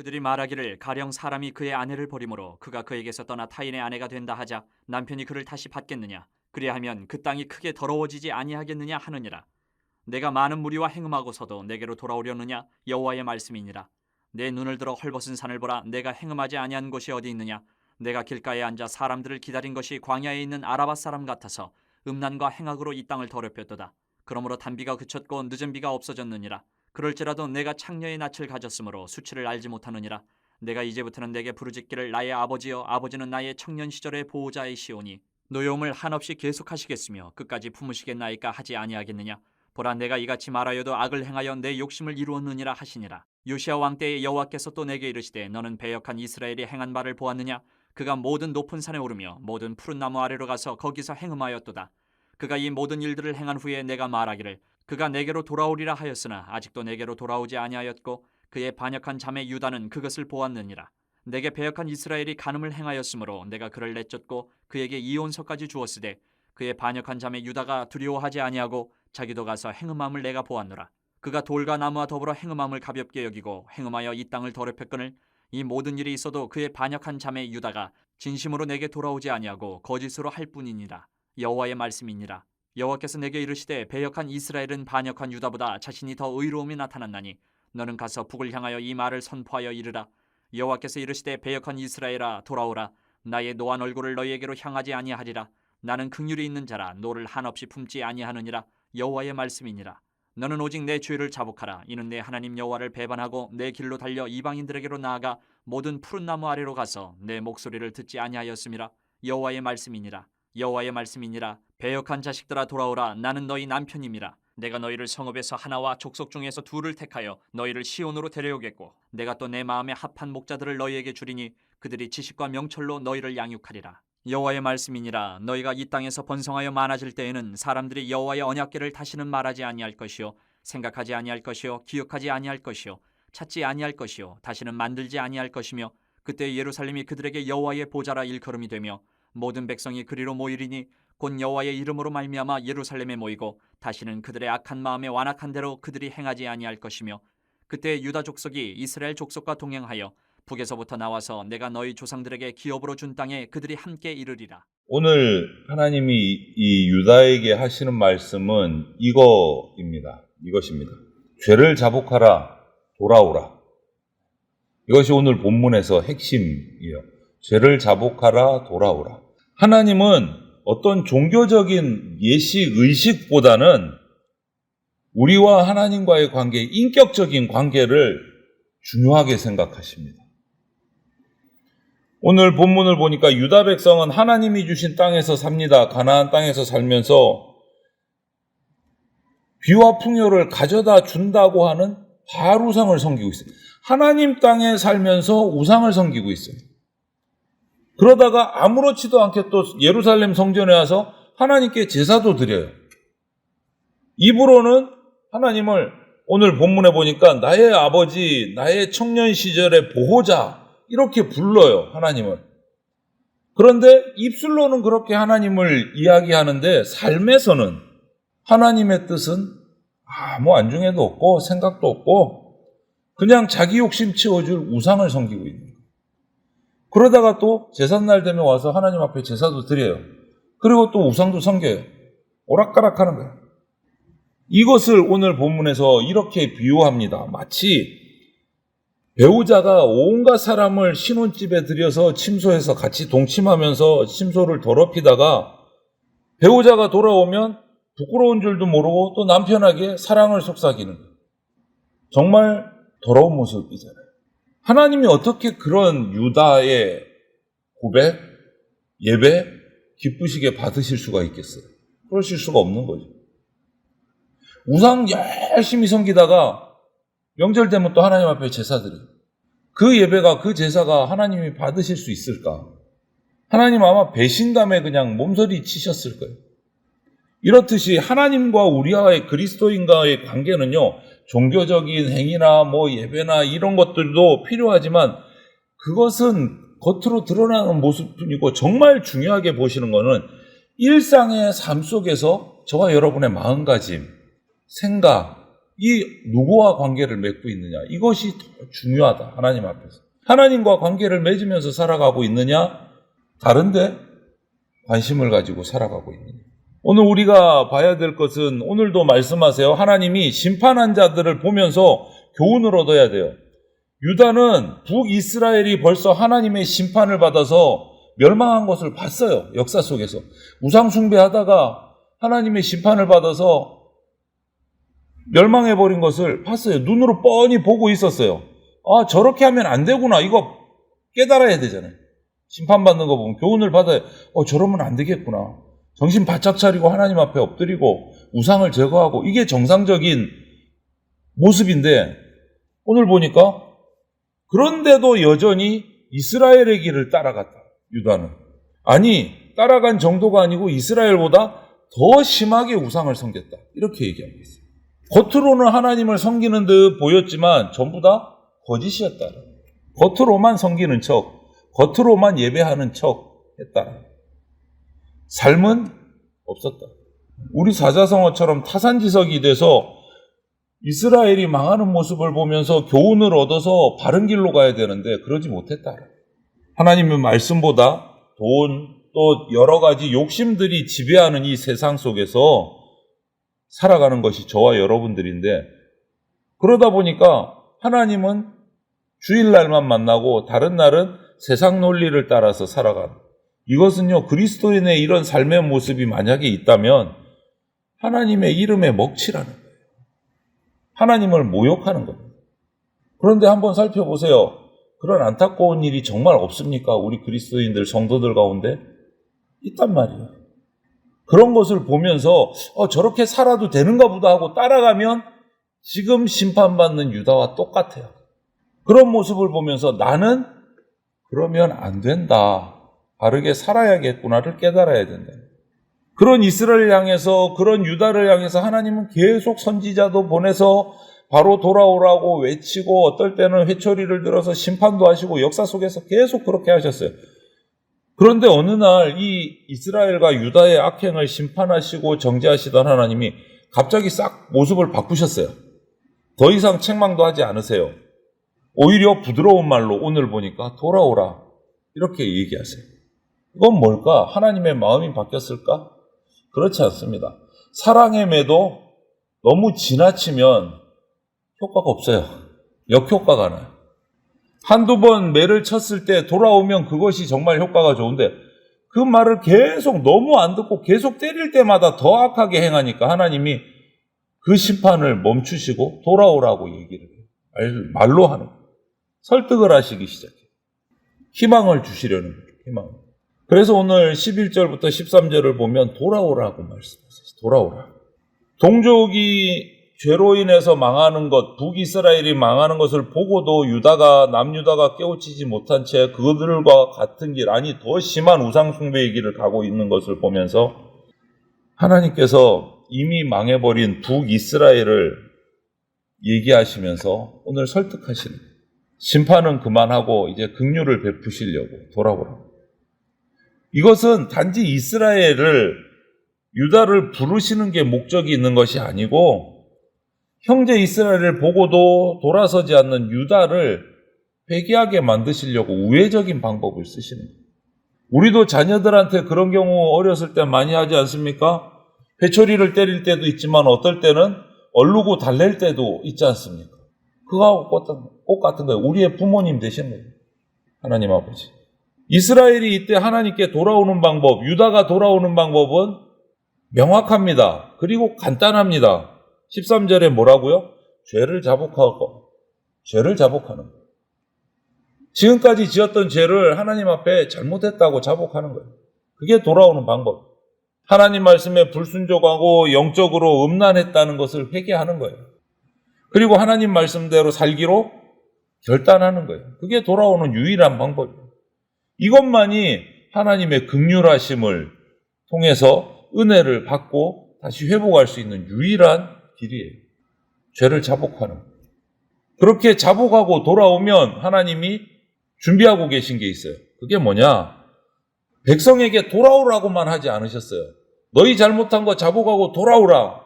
그들이 말하기를 가령 사람이 그의 아내를 버림으로 그가 그에게서 떠나 타인의 아내가 된다 하자 남편이 그를 다시 받겠느냐? 그리하면 그 땅이 크게 더러워지지 아니하겠느냐 하느니라. 내가 많은 무리와 행음하고서도 내게로 돌아오려느냐? 여호와의 말씀이니라. 내 눈을 들어 헐벗은 산을 보라. 내가 행음하지 아니한 곳이 어디 있느냐? 내가 길가에 앉아 사람들을 기다린 것이 광야에 있는 아라바 사람 같아서 음란과 행악으로 이 땅을 더럽혔도다. 그러므로 단비가 그쳤고 늦은 비가 없어졌느니라. 그럴지라도 내가 창녀의 낯을 가졌으므로 수치를 알지 못하느니라. 내가 이제부터는 내게 부르짖기를 나의 아버지여, 아버지는 나의 청년 시절의 보호자이시오니 노여움을 한없이 계속하시겠으며 끝까지 품으시겠나이까 하지 아니하겠느냐. 보라, 내가 이같이 말하여도 악을 행하여 내 욕심을 이루었느니라 하시니라. 요시야 왕 때에 여호와께서 또 내게 이르시되 너는 배역한 이스라엘이 행한 바를 보았느냐? 그가 모든 높은 산에 오르며 모든 푸른 나무 아래로 가서 거기서 행음하였도다. 그가 이 모든 일들을 행한 후에 내가 말하기를 그가 내게로 돌아오리라 하였으나 아직도 내게로 돌아오지 아니하였고 그의 반역한 자매 유다는 그것을 보았느니라. 내게 배역한 이스라엘이 간음을 행하였으므로 내가 그를 내쫓고 그에게 이혼서까지 주었으되 그의 반역한 자매 유다가 두려워하지 아니하고 자기도 가서 행음함을 내가 보았노라. 그가 돌과 나무와 더불어 행음함을 가볍게 여기고 행음하여 이 땅을 더럽혔거늘 이 모든 일이 있어도 그의 반역한 자매 유다가 진심으로 내게 돌아오지 아니하고 거짓으로 할 뿐이니라. 여호와의 말씀이니라. 여호와께서 내게 이르시되 배역한 이스라엘은 반역한 유다보다 자신이 더 의로움이 나타났나니 너는 가서 북을 향하여 이 말을 선포하여 이르라. 여호와께서 이르시되 배역한 이스라엘아 돌아오라. 나의 노한 얼굴을 너희에게로 향하지 아니하리라. 나는 긍휼이 있는 자라 노를 한없이 품지 아니하느니라. 여호와의 말씀이니라. 너는 오직 내 죄를 자복하라. 이는 내 하나님 여호와를 배반하고 내 길로 달려 이방인들에게로 나아가 모든 푸른 나무 아래로 가서 내 목소리를 듣지 아니하였음이라. 여호와의 말씀이니라. 여호와의 말씀이니라. 배역한 자식들아 돌아오라. 나는 너희 남편임이라. 내가 너희를 성읍에서 하나와 족속 중에서 둘을 택하여 너희를 시온으로 데려오겠고 내가 또 내 마음에 합한 목자들을 너희에게 주리니 그들이 지식과 명철로 너희를 양육하리라. 여호와의 말씀이니라. 너희가 이 땅에서 번성하여 많아질 때에는 사람들이 여호와의 언약궤를 다시는 말하지 아니할 것이요 생각하지 아니할 것이요 기억하지 아니할 것이요 찾지 아니할 것이요 다시는 만들지 아니할 것이며 그때 예루살렘이 그들에게 여호와의 보좌라 일컬음이 되며 모든 백성이 그리로 모이리니 곧 여호와의 이름으로 말미암아 예루살렘에 모이고 다시는 그들의 악한 마음에 완악한 대로 그들이 행하지 아니할 것이며 그때 유다 족속이 이스라엘 족속과 동행하여 북에서부터 나와서 내가 너희 조상들에게 기업으로 준 땅에 그들이 함께 이르리라. 오늘 하나님이 이 유다에게 하시는 말씀은 이것입니다. 죄를 자복하라, 돌아오라. 이것이 오늘 본문에서 핵심이에요. 죄를 자복하라, 돌아오라. 하나님은 어떤 종교적인 예식, 의식보다는 우리와 하나님과의 관계, 인격적인 관계를 중요하게 생각하십니다. 오늘 본문을 보니까 유다 백성은 하나님이 주신 땅에서 삽니다. 가나안 땅에서 살면서 비와 풍요를 가져다 준다고 하는 바알 우상을 섬기고 있어요. 하나님 땅에 살면서 우상을 섬기고 있어요. 그러다가 아무렇지도 않게 또 예루살렘 성전에 와서 하나님께 제사도 드려요. 입으로는 하나님을 오늘 본문에 보니까 나의 아버지, 나의 청년 시절의 보호자 이렇게 불러요, 하나님을. 그런데 입술로는 그렇게 하나님을 이야기하는데 삶에서는 하나님의 뜻은 아무 안중에도 없고 생각도 없고 그냥 자기 욕심 채워줄 우상을 섬기고 있는 거예요. 그러다가 또 제삿날 되면 와서 하나님 앞에 제사도 드려요. 그리고 또 우상도 섬겨요. 오락가락하는 거예요. 이것을 오늘 본문에서 이렇게 비유합니다. 마치 배우자가 온갖 사람을 신혼집에 들여서 침소해서 같이 동침하면서 침소를 더럽히다가 배우자가 돌아오면 부끄러운 줄도 모르고 또 남편에게 사랑을 속삭이는 거예요. 정말 더러운 모습이잖아요. 하나님이 어떻게 그런 유다의 고백, 예배, 기쁘시게 받으실 수가 있겠어요? 그러실 수가 없는 거죠. 우상 열심히 섬기다가 명절 되면 또 하나님 앞에 제사드려요. 그 예배가, 그 제사가 하나님이 받으실 수 있을까? 하나님 아마 배신감에 그냥 몸서리 치셨을 거예요. 이렇듯이 하나님과 우리와의 그리스도인과의 관계는요, 종교적인 행위나 예배나 이런 것들도 필요하지만 그것은 겉으로 드러나는 모습뿐이고 정말 중요하게 보시는 것은 일상의 삶 속에서 저와 여러분의 마음가짐, 생각, 이 누구와 관계를 맺고 있느냐? 이것이 더 중요하다. 하나님 앞에서. 하나님과 관계를 맺으면서 살아가고 있느냐? 다른데 관심을 가지고 살아가고 있느냐? 오늘 우리가 봐야 될 것은 오늘도 말씀하세요. 하나님이 심판한 자들을 보면서 교훈을 얻어야 돼요. 유다는 북이스라엘이 벌써 하나님의 심판을 받아서 멸망한 것을 봤어요. 역사 속에서. 우상 숭배하다가 하나님의 심판을 받아서 멸망해버린 것을 봤어요. 눈으로 뻔히 보고 있었어요. 아, 저렇게 하면 안 되구나. 이거 깨달아야 되잖아요. 심판받는 거 보면 교훈을 받아야, 저러면 안 되겠구나. 정신 바짝 차리고 하나님 앞에 엎드리고 우상을 제거하고 이게 정상적인 모습인데 오늘 보니까 그런데도 여전히 이스라엘의 길을 따라갔다. 유다는. 아니, 따라간 정도가 아니고 이스라엘보다 더 심하게 우상을 섬겼다. 이렇게 얘기하고 있어요. 겉으로는 하나님을 섬기는 듯 보였지만 전부 다 거짓이었다. 겉으로만 섬기는 척, 겉으로만 예배하는 척 했다. 삶은 없었다. 우리 사자성어처럼 타산지석이 돼서 이스라엘이 망하는 모습을 보면서 교훈을 얻어서 바른 길로 가야 되는데 그러지 못했다. 하나님의 말씀보다 돈, 또 여러 가지 욕심들이 지배하는 이 세상 속에서 살아가는 것이 저와 여러분들인데 그러다 보니까 하나님은 주일날만 만나고 다른 날은 세상 논리를 따라서 살아가는 이것은요 그리스도인의 이런 삶의 모습이 만약에 있다면 하나님의 이름에 먹칠하는 거예요. 하나님을 모욕하는 겁니다. 그런데 한번 살펴보세요. 그런 안타까운 일이 정말 없습니까? 우리 그리스도인들 성도들 가운데 있단 말이에요. 그런 것을 보면서 저렇게 살아도 되는가 보다 하고 따라가면 지금 심판받는 유다와 똑같아요. 그런 모습을 보면서 나는 그러면 안 된다. 바르게 살아야겠구나를 깨달아야 된다. 그런 이스라엘을 향해서 그런 유다를 향해서 하나님은 계속 선지자도 보내서 바로 돌아오라고 외치고 어떨 때는 회초리를 들어서 심판도 하시고 역사 속에서 계속 그렇게 하셨어요. 그런데 어느 날 이 이스라엘과 유다의 악행을 심판하시고 정죄하시던 하나님이 갑자기 싹 모습을 바꾸셨어요. 더 이상 책망도 하지 않으세요. 오히려 부드러운 말로 오늘 보니까 돌아오라 이렇게 얘기하세요. 이건 뭘까? 하나님의 마음이 바뀌었을까? 그렇지 않습니다. 사랑의 매도 너무 지나치면 효과가 없어요. 역효과가 나요. 한두 번 매를 쳤을 때 돌아오면 그것이 정말 효과가 좋은데 그 말을 계속 너무 안 듣고 계속 때릴 때마다 더 악하게 행하니까 하나님이 그 심판을 멈추시고 돌아오라고 얘기를 해요. 말로 하는 거예요. 설득을 하시기 시작해요. 희망을 주시려는 거예요. 희망을. 그래서 오늘 11절부터 13절을 보면 돌아오라고 말씀하세요. 돌아오라. 동족이 죄로 인해서 망하는 것, 북이스라엘이 망하는 것을 보고도 남유다가 깨우치지 못한 채 그들과 같은 길, 아니 더 심한 우상숭배의 길을 가고 있는 것을 보면서 하나님께서 이미 망해버린 북이스라엘을 얘기하시면서 오늘 설득하시는 거예요. 심판은 그만하고 이제 긍휼을 베푸시려고 돌아오라고. 이것은 단지 유다를 부르시는 게 목적이 있는 것이 아니고 형제 이스라엘을 보고도 돌아서지 않는 유다를 회개하게 만드시려고 우회적인 방법을 쓰시는 거예요. 우리도 자녀들한테 그런 경우 어렸을 때 많이 하지 않습니까? 회초리를 때릴 때도 있지만 어떨 때는 얼르고 달랠 때도 있지 않습니까? 그거하고 똑같은 거예요. 우리의 부모님 되신 거예요. 하나님 아버지. 이스라엘이 이때 하나님께 돌아오는 방법, 유다가 돌아오는 방법은 명확합니다. 그리고 간단합니다. 13절에 뭐라고요? 죄를 자복하는 거예요. 지금까지 지었던 죄를 하나님 앞에 잘못했다고 자복하는 거예요. 그게 돌아오는 방법. 하나님 말씀에 불순종하고 영적으로 음란했다는 것을 회개하는 거예요. 그리고 하나님 말씀대로 살기로 결단하는 거예요. 그게 돌아오는 유일한 방법이에요. 이것만이 하나님의 긍휼하심을 통해서 은혜를 받고 다시 회복할 수 있는 유일한 길이에요. 죄를 자복하는. 그렇게 자복하고 돌아오면 하나님이 준비하고 계신 게 있어요. 그게 뭐냐? 백성에게 돌아오라고만 하지 않으셨어요. 너희 잘못한 거 자복하고 돌아오라.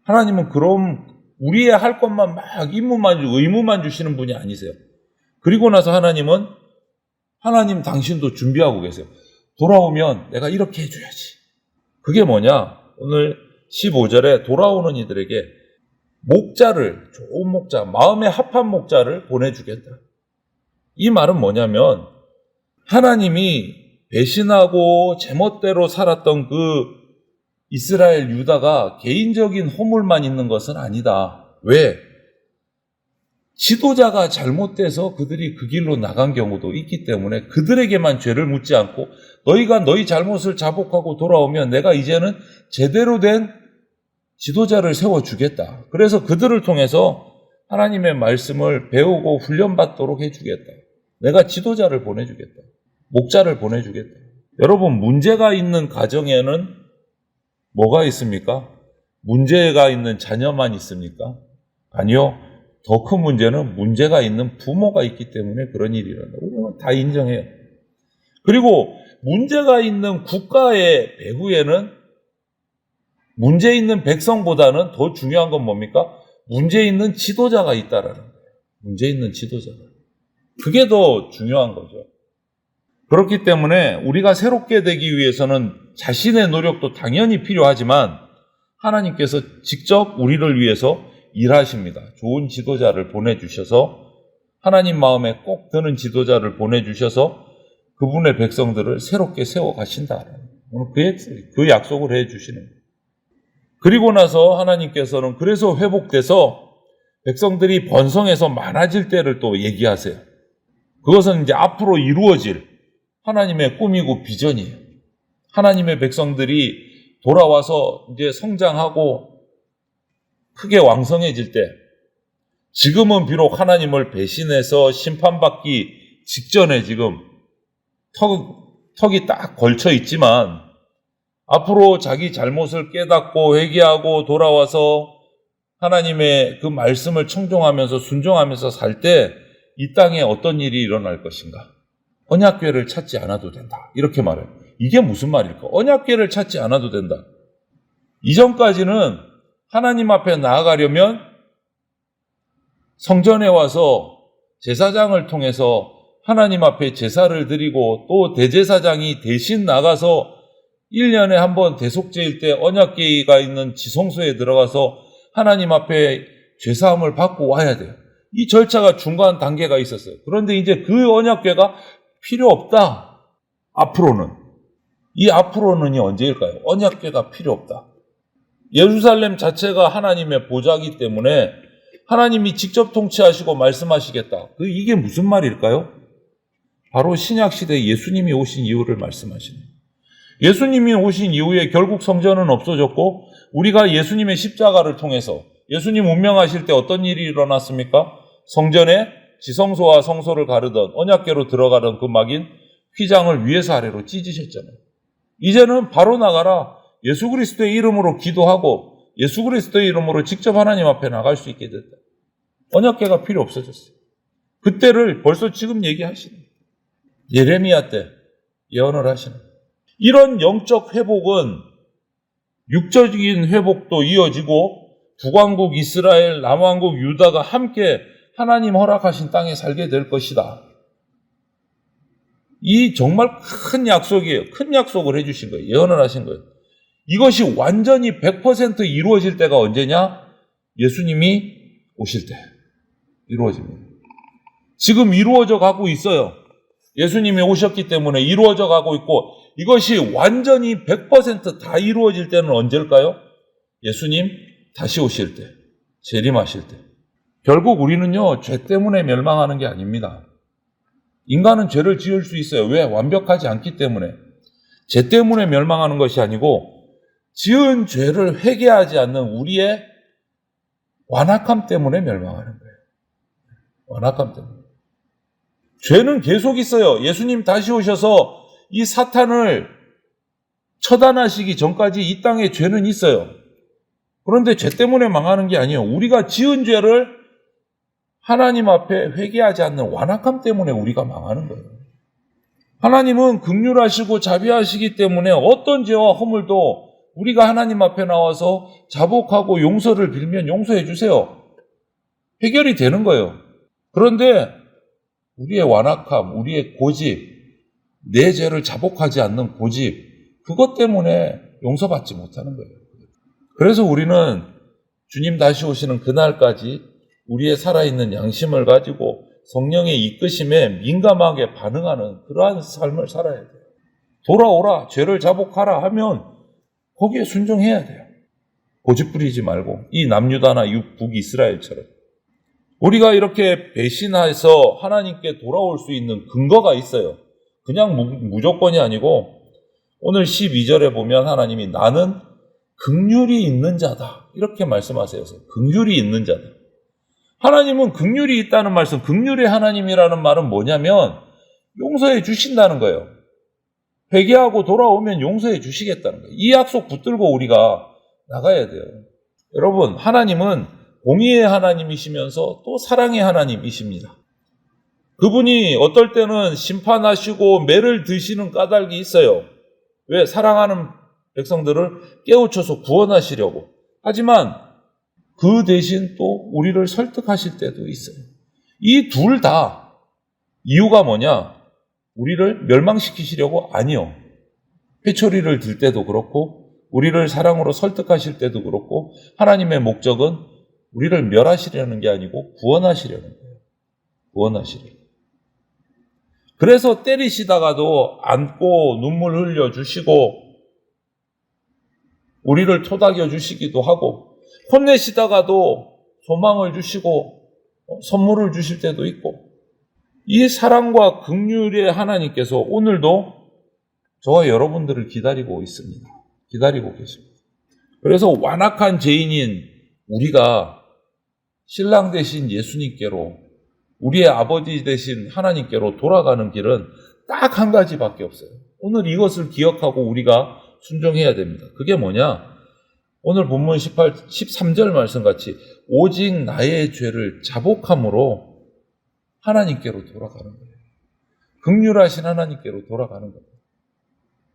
하나님은 그럼 우리의 할 것만 막 의무만 주시는 분이 아니세요. 그리고 나서 하나님은 하나님 당신도 준비하고 계세요. 돌아오면 내가 이렇게 해줘야지. 그게 뭐냐? 오늘 15절에 돌아오는 이들에게 목자를, 좋은 목자, 마음에 합한 목자를 보내주겠다. 이 말은 뭐냐면 하나님이 배신하고 제멋대로 살았던 그 이스라엘 유다가 개인적인 허물만 있는 것은 아니다. 왜? 지도자가 잘못돼서 그들이 그 길로 나간 경우도 있기 때문에 그들에게만 죄를 묻지 않고 너희가 너희 잘못을 자복하고 돌아오면 내가 이제는 제대로 된 지도자를 세워주겠다. 그래서 그들을 통해서 하나님의 말씀을 배우고 훈련받도록 해주겠다. 내가 지도자를 보내주겠다. 목자를 보내주겠다. 여러분, 문제가 있는 가정에는 뭐가 있습니까? 문제가 있는 자녀만 있습니까? 아니요. 더 큰 문제는 문제가 있는 부모가 있기 때문에 그런 일이 일어나요. 우리는 다 인정해요. 그리고 문제가 있는 국가의 배후에는 문제 있는 백성보다는 더 중요한 건 뭡니까? 문제 있는 지도자가 있다라는 거예요. 문제 있는 지도자가. 그게 더 중요한 거죠. 그렇기 때문에 우리가 새롭게 되기 위해서는 자신의 노력도 당연히 필요하지만 하나님께서 직접 우리를 위해서 일하십니다. 좋은 지도자를 보내주셔서 하나님 마음에 꼭 드는 지도자를 보내주셔서 그분의 백성들을 새롭게 세워가신다. 오늘 그 약속을 해주시는 거예요. 그리고 나서 하나님께서는 그래서 회복돼서 백성들이 번성해서 많아질 때를 또 얘기하세요. 그것은 이제 앞으로 이루어질 하나님의 꿈이고 비전이에요. 하나님의 백성들이 돌아와서 이제 성장하고 크게 왕성해질 때, 지금은 비록 하나님을 배신해서 심판받기 직전에 지금 턱이 딱 걸쳐 있지만 앞으로 자기 잘못을 깨닫고 회개하고 돌아와서 하나님의 그 말씀을 청종하면서 순종하면서 살 때 이 땅에 어떤 일이 일어날 것인가? 언약궤를 찾지 않아도 된다. 이렇게 말해요. 이게 무슨 말일까? 언약궤를 찾지 않아도 된다. 이전까지는 하나님 앞에 나아가려면 성전에 와서 제사장을 통해서 하나님 앞에 제사를 드리고 또 대제사장이 대신 나가서 1년에 한 번 대속제일 때 언약궤가 있는 지성소에 들어가서 하나님 앞에 죄사함을 받고 와야 돼요. 이 절차가 중간 단계가 있었어요. 그런데 이제 그 언약궤가 필요 없다. 앞으로는. 이 앞으로는이 언제일까요? 언약궤가 필요 없다. 예루살렘 자체가 하나님의 보좌이기 때문에 하나님이 직접 통치하시고 말씀하시겠다. 이게 무슨 말일까요? 바로 신약시대 예수님이 오신 이유를 말씀하시는 거예요. 예수님이 오신 이후에 결국 성전은 없어졌고 우리가 예수님의 십자가를 통해서 예수님 운명하실 때 어떤 일이 일어났습니까? 성전에 지성소와 성소를 가르던 언약궤로 들어가던 그 막인 휘장을 위에서 아래로 찢으셨잖아요. 이제는 바로 나가라. 예수 그리스도의 이름으로 기도하고 예수 그리스도의 이름으로 직접 하나님 앞에 나갈 수 있게 됐다. 언약궤가 필요 없어졌어요. 그때를 벌써 지금 얘기하시는 거예요. 예레미야 때 예언을 하시는 거예요. 이런 영적 회복은 육적인 회복도 이어지고 북왕국 이스라엘, 남왕국 유다가 함께 하나님 허락하신 땅에 살게 될 것이다. 이 정말 큰 약속이에요. 큰 약속을 해주신 거예요. 예언을 하신 거예요. 이것이 완전히 100% 이루어질 때가 언제냐? 예수님이 오실 때 이루어집니다. 지금 이루어져 가고 있어요. 예수님이 오셨기 때문에 이루어져 가고 있고 이것이 완전히 100% 다 이루어질 때는 언제일까요? 예수님 다시 오실 때, 재림하실 때. 결국 우리는요, 죄 때문에 멸망하는 게 아닙니다. 인간은 죄를 지을 수 있어요. 왜? 완벽하지 않기 때문에. 죄 때문에 멸망하는 것이 아니고 지은 죄를 회개하지 않는 우리의 완악함 때문에 멸망하는 거예요. 완악함 때문에. 죄는 계속 있어요. 예수님 다시 오셔서 이 사탄을 처단하시기 전까지 이 땅에 죄는 있어요. 그런데 죄 때문에 망하는 게 아니에요. 우리가 지은 죄를 하나님 앞에 회개하지 않는 완악함 때문에 우리가 망하는 거예요. 하나님은 긍휼하시고 자비하시기 때문에 어떤 죄와 허물도 우리가 하나님 앞에 나와서 자복하고 용서를 빌면 용서해 주세요. 해결이 되는 거예요. 그런데 우리의 완악함, 우리의 고집, 내 죄를 자복하지 않는 고집, 그것 때문에 용서받지 못하는 거예요. 그래서 우리는 주님 다시 오시는 그날까지 우리의 살아있는 양심을 가지고 성령의 이끄심에 민감하게 반응하는 그러한 삶을 살아야 돼요. 돌아오라, 죄를 자복하라 하면 거기에 순종해야 돼요. 고집 부리지 말고 이 남유다나 북이스라엘처럼 우리가 이렇게 배신해서 하나님께 돌아올 수 있는 근거가 있어요. 그냥 무조건이 아니고 오늘 12절에 보면 하나님이 나는 긍휼이 있는 자다 이렇게 말씀하세요. 긍휼이 있는 자다. 하나님은 긍휼이 있다는 말씀, 긍휼의 하나님이라는 말은 뭐냐면 용서해 주신다는 거예요. 회개하고 돌아오면 용서해 주시겠다는 거예요. 이 약속 붙들고 우리가 나가야 돼요. 여러분, 하나님은 공의의 하나님이시면서 또 사랑의 하나님이십니다. 그분이 어떨 때는 심판하시고 매를 드시는 까닭이 있어요. 왜? 사랑하는 백성들을 깨우쳐서 구원하시려고. 하지만 그 대신 또 우리를 설득하실 때도 있어요. 이 둘 다 이유가 뭐냐? 우리를 멸망시키시려고? 아니요. 회초리를 들 때도 그렇고 우리를 사랑으로 설득하실 때도 그렇고 하나님의 목적은 우리를 멸하시려는 게 아니고 구원하시려는 거예요. 구원하시려는. 그래서 때리시다가도 안고 눈물 흘려주시고 우리를 토닥여 주시기도 하고 혼내시다가도 소망을 주시고 선물을 주실 때도 있고 이 사랑과 긍휼의 하나님께서 오늘도 저와 여러분들을 기다리고 있습니다. 기다리고 계십니다. 그래서 완악한 죄인인 우리가 신랑 되신 예수님께로 우리의 아버지 되신 하나님께로 돌아가는 길은 딱 한 가지밖에 없어요. 오늘 이것을 기억하고 우리가 순종해야 됩니다. 그게 뭐냐? 오늘 본문 13절 말씀같이 오직 나의 죄를 자복함으로 하나님께로 돌아가는 거예요. 긍휼하신 하나님께로 돌아가는 거예요.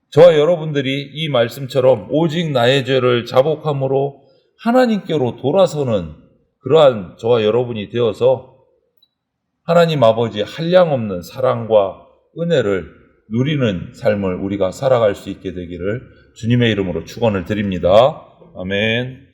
저와 여러분들이 이 말씀처럼 오직 나의 죄를 자복함으로 하나님께로 돌아서는 그러한 저와 여러분이 되어서 하나님 아버지의 한량없는 사랑과 은혜를 누리는 삶을 우리가 살아갈 수 있게 되기를 주님의 이름으로 축원을 드립니다. 아멘.